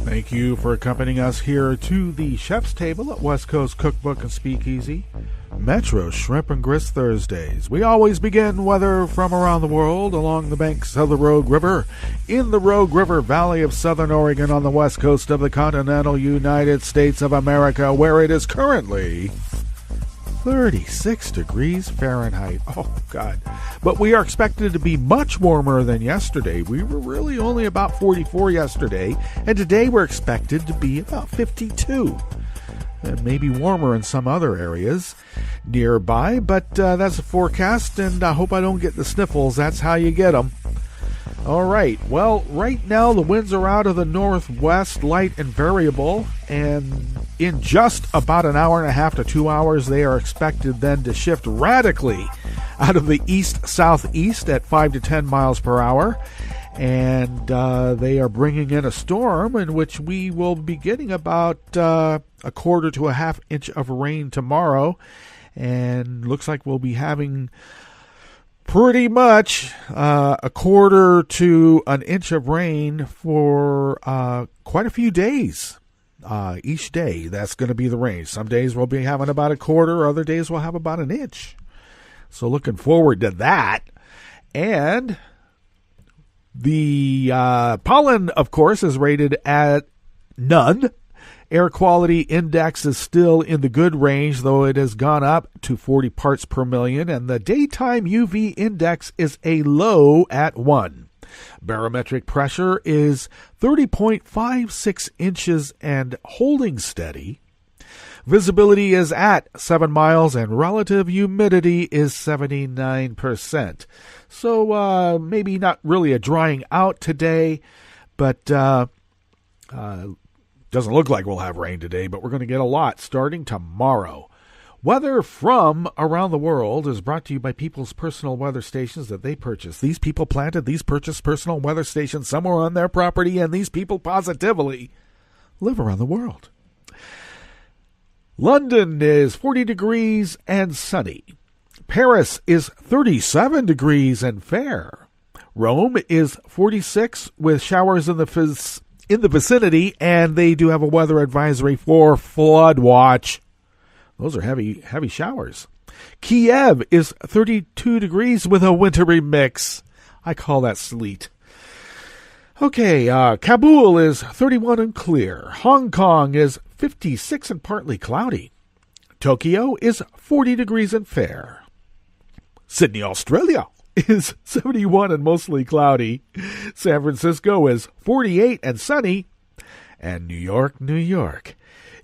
Thank you for accompanying us here to the Chef's Table at West Coast Cookbook and Speakeasy, Metro Shrimp and Grist Thursdays. We always begin weather from around the world along the banks of the Rogue River, in the Rogue River Valley of Southern Oregon on the west coast of the continental United States of America, where it is currently 36 degrees Fahrenheit. Oh, God. But we are expected to be much warmer than yesterday. We were really only about 44 yesterday, and today we're expected to be about 52. And maybe warmer in some other areas nearby, but that's a forecast, and I hope I don't get the sniffles. That's how you get them. All right. Well, right now the winds are out of the northwest, light and variable, and in just about an hour and a half to 2 hours, they are expected then to shift radically out of the east-southeast at 5 to 10 miles per hour. And they are bringing in a storm in which we will be getting about a quarter to a half inch of rain tomorrow. And looks like we'll be having pretty much a quarter to an inch of rain for quite a few days. Each day, that's going to be the range. Some days we'll be having about a quarter, other days we'll have about an inch. So looking forward to that. And the pollen, of course, is rated at none. Air quality index is still in the good range, though it has gone up to 40 parts per million. And the daytime UV index is a low at 1. Barometric pressure is 30.56 inches and holding steady. Visibility is at 7 miles and relative humidity is 79%. So maybe not really a drying out today, but doesn't look like we'll have rain today, but we're going to get a lot starting tomorrow. Weather from around the world is brought to you by people's personal weather stations that they purchase. These people planted these purchased personal weather stations somewhere on their property, and these people positively live around the world. London is 40 degrees and sunny. Paris is 37 degrees and fair. Rome is 46 with showers in the vicinity, and they do have a weather advisory for flood watch. Those are heavy showers. Kiev is 32 degrees with a wintry mix. I call that sleet. Okay, Kabul is 31 and clear. Hong Kong is 56 and partly cloudy. Tokyo is 40 degrees and fair. Sydney, Australia is 71 and mostly cloudy. San Francisco is 48 and sunny. And New York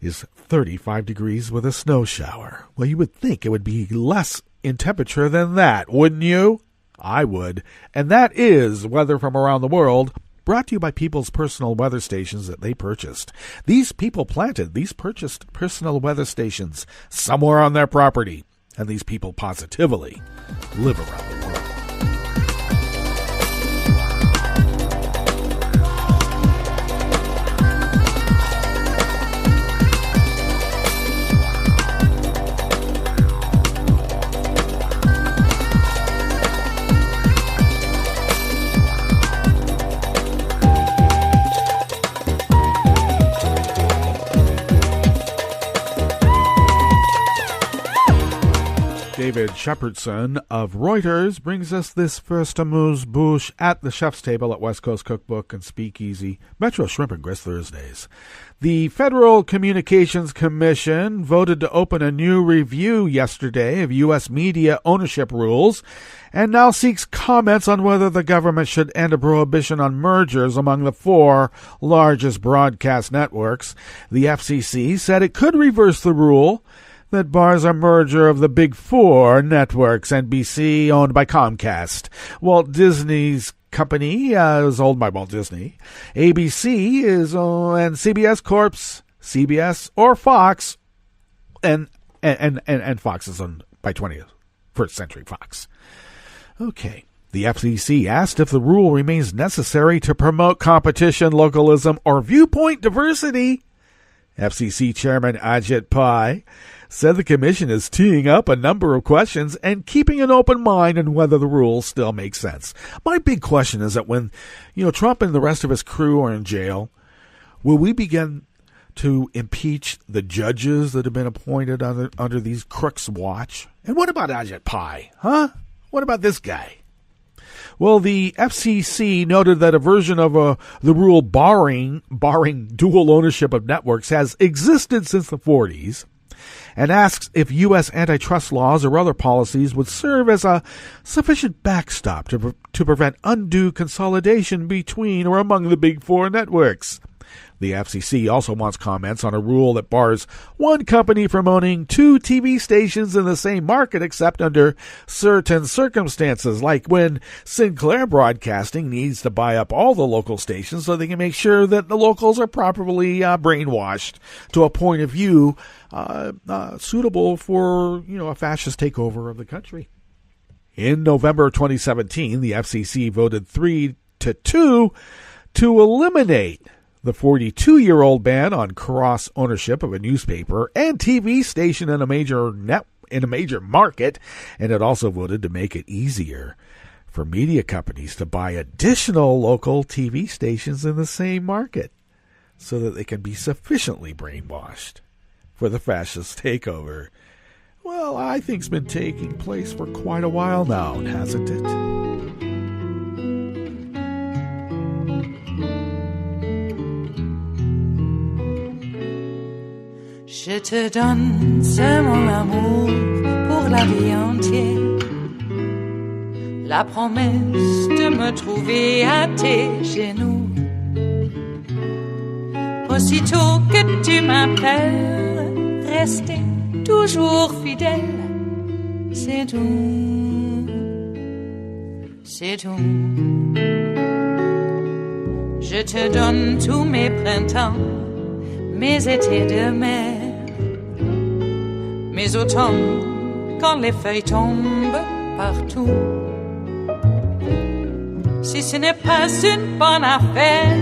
is 35 degrees with a snow shower. Well, you would think it would be less in temperature than that, wouldn't you? I would. And that is weather from around the world, brought to you by people's personal weather stations that they purchased. These people purchased personal weather stations somewhere on their property. And these people positively live around the world. David Shepardson of Reuters brings us this first amuse-bouche at the chef's table at West Coast Cookbook and Speakeasy, Metro Shrimp and Grist Thursdays. The Federal Communications Commission voted to open a new review yesterday of U.S. media ownership rules and now seeks comments on whether the government should end a prohibition on mergers among the 4 largest broadcast networks. The FCC said it could reverse the rule that bars a merger of the big 4 networks. NBC, owned by Comcast. Walt Disney's company is owned by Walt Disney. ABC is and CBS Corp's CBS or Fox, and Fox is owned by 21st Century Fox. Okay. The FCC asked if the rule remains necessary to promote competition, localism, or viewpoint diversity. FCC Chairman Ajit Pai said the commission is teeing up a number of questions and keeping an open mind on whether the rules still make sense. My big question is that when, Trump and the rest of his crew are in jail, will we begin to impeach the judges that have been appointed under these crooks' watch? And what about Ajit Pai? Huh? What about this guy? Well, the FCC noted that a version of the rule barring dual ownership of networks has existed since the 40s, and asks if U.S. antitrust laws or other policies would serve as a sufficient backstop to prevent undue consolidation between or among the big 4 networks. The FCC also wants comments on a rule that bars one company from owning 2 TV stations in the same market except under certain circumstances, like when Sinclair Broadcasting needs to buy up all the local stations so they can make sure that the locals are properly brainwashed to a point of view suitable for, a fascist takeover of the country. In November 2017, the FCC voted 3-2 to eliminate the 42-year-old ban on cross-ownership of a newspaper and TV station in a major market, and it also voted to make it easier for media companies to buy additional local TV stations in the same market so that they can be sufficiently brainwashed for the fascist takeover. Well, I think it's been taking place for quite a while now, hasn't it? Je te donne ce mon amour pour la vie entière, la promesse de me trouver à tes genoux. Aussitôt que tu m'appelles, rester toujours fidèle, c'est tout, c'est tout. Je te donne tous mes printemps, mes étés de mer, mes automnes quand les feuilles tombent partout. Si ce n'est pas une bonne affaire,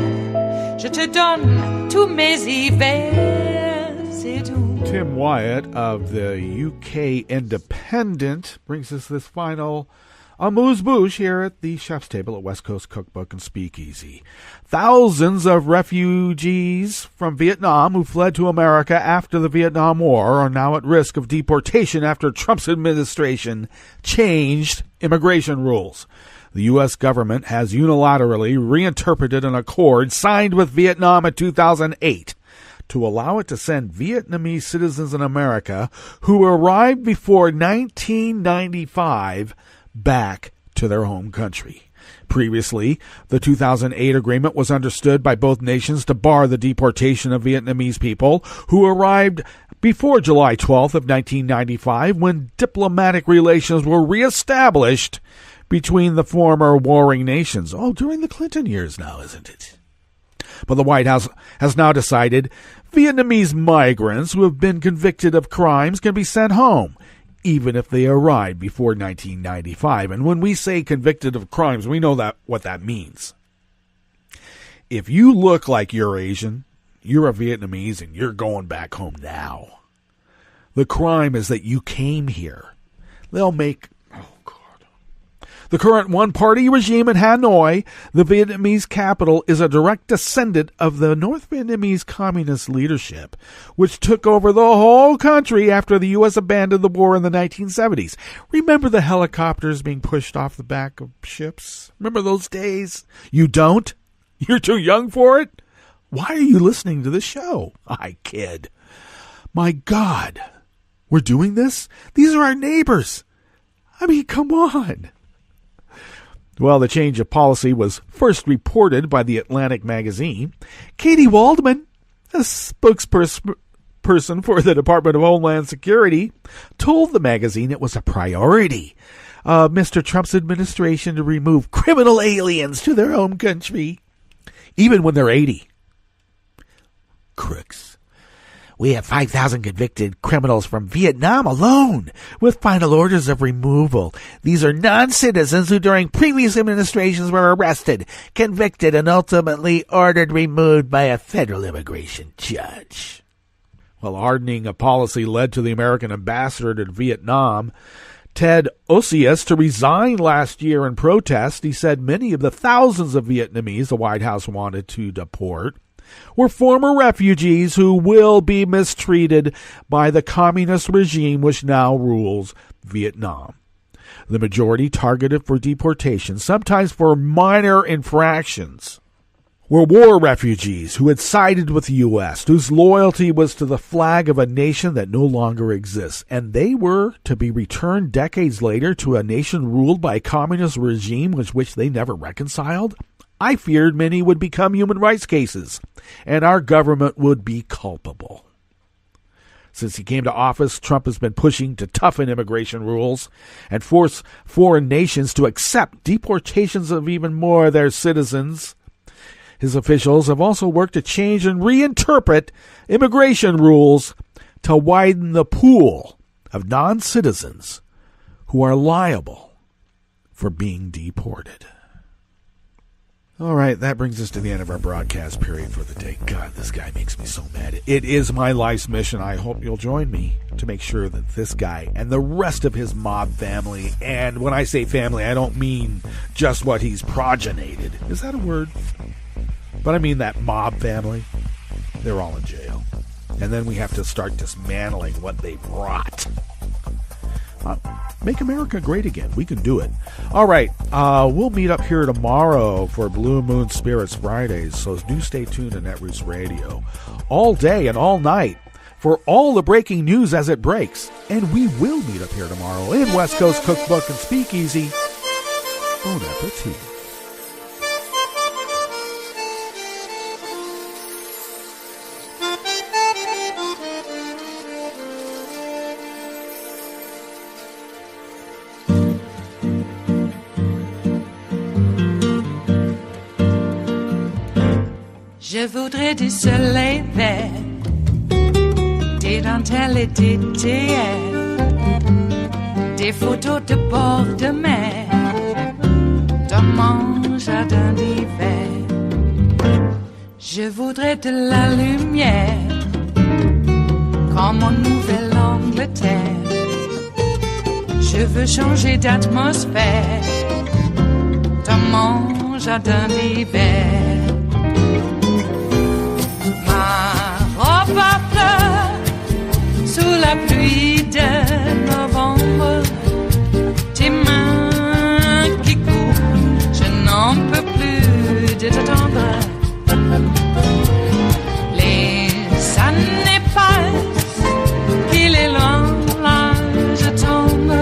je te donne tous mes hivers, c'est tout. Tim Wyatt of the UK Independent brings us this final amuse-bouche here at the chef's table at West Coast Cookbook and Speakeasy. Thousands of refugees from Vietnam who fled to America after the Vietnam War are now at risk of deportation after Trump's administration changed immigration rules. The U.S. government has unilaterally reinterpreted an accord signed with Vietnam in 2008 to allow it to send Vietnamese citizens in America who arrived before 1995 back to their home country. Previously, the 2008 agreement was understood by both nations to bar the deportation of Vietnamese people who arrived before July 12th of 1995, when diplomatic relations were reestablished between the former warring nations. Oh, during the Clinton years now, isn't it? But the White House has now decided Vietnamese migrants who have been convicted of crimes can be sent home, even if they arrived before 1995. And when we say convicted of crimes, we know that what that means. If you look like you're Asian, you're a Vietnamese, and you're going back home now. The crime is that you came here. They'll make... The current one-party regime in Hanoi, the Vietnamese capital, is a direct descendant of the North Vietnamese communist leadership, which took over the whole country after the U.S. abandoned the war in the 1970s. Remember the helicopters being pushed off the back of ships? Remember those days? You don't? You're too young for it? Why are you listening to this show? I kid. My God. We're doing this? These are our neighbors. I mean, come on. Well, the change of policy was first reported by the Atlantic magazine. Katie Waldman, a spokesperson for the Department of Homeland Security, told the magazine it was a priority of Mr. Trump's administration to remove criminal aliens to their home country, even when they're 80. Crooks. We have 5,000 convicted criminals from Vietnam alone with final orders of removal. These are non-citizens who during previous administrations were arrested, convicted, and ultimately ordered removed by a federal immigration judge. Well, hardening of policy led to the American ambassador to Vietnam, Ted Osius, to resign last year in protest. He said many of the thousands of Vietnamese the White House wanted to deport were former refugees who will be mistreated by the communist regime which now rules Vietnam. The majority targeted for deportation, sometimes for minor infractions, were war refugees who had sided with the U.S., whose loyalty was to the flag of a nation that no longer exists, and they were to be returned decades later to a nation ruled by a communist regime with which they never reconciled. I feared many would become human rights cases, and our government would be culpable. Since he came to office, Trump has been pushing to toughen immigration rules and force foreign nations to accept deportations of even more of their citizens. His officials have also worked to change and reinterpret immigration rules to widen the pool of non-citizens who are liable for being deported. All right, that brings us to the end of our broadcast period for the day. God, this guy makes me so mad. It is my life's mission. I hope you'll join me to make sure that this guy and the rest of his mob family, and when I say family, I don't mean just what he's progenited. Is that a word? But I mean that mob family. They're all in jail. And then we have to start dismantling what they brought. Make America great again. We can do it. All right. We'll meet up here tomorrow for Blue Moon Spirits Fridays. So do stay tuned to Netroots Radio all day and all night for all the breaking news as it breaks. And we will meet up here tomorrow in West Coast Cookbook and Speakeasy. Bon appetit. Je voudrais du soleil vert, des dentelles et des théâtres, des photos de bord de mer, dans mon jardin d'hiver. Je voudrais de la lumière, comme en Nouvelle-Angleterre. Je veux changer d'atmosphère dans mon jardin d'hiver. Ma robe à fleurs sous la pluie de novembre. Tes mains qui courent, je n'en peux plus de t'attendre. Les années passent, il est loin, là je tombe.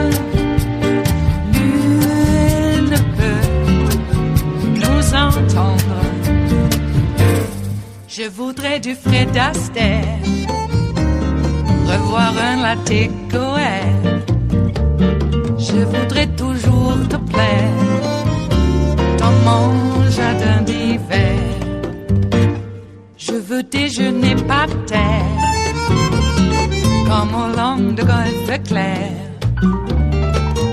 Nul ne peut nous entendre. Je voudrais du Fred Astaire, revoir un latte Goël. Je voudrais toujours te plaire dans mon jardin d'hiver. Je veux déjeuner par terre comme au long de golfe clair.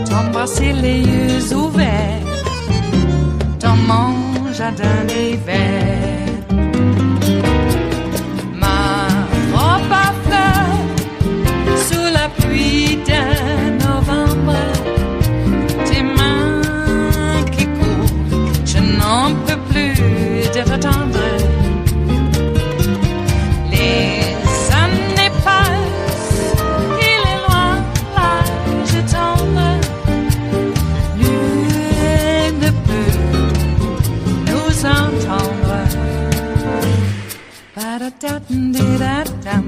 T'embrasser les yeux ouverts dans mon jardin d'hiver. Ma robe à fleurs sous la pluie de novembre. Tes mains qui courent, je n'en peux plus de t'attendre. Les années passent, il est loin, là je tombe. Nul ne peut nous entendre. Ba-da-da-dum-di-da-dum.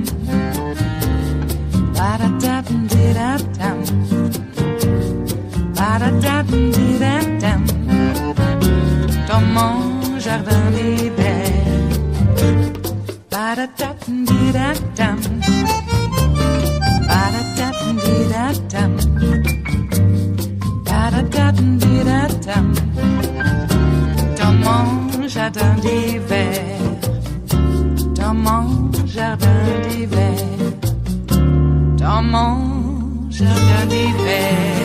Ba-da-da-dum-di-da-dum. Ba-da-da-dum-di-da-dum. Dans mon jardin d'hiver. Ba-da-da-dum-di-da-dum. Ba-da-da-dum-di-da-dum. Ba-da-da-dum-di-da-dum. Dans mon jardin d'hiver. Dans mon jardin d'hiver. Dans mon jardin d'hiver.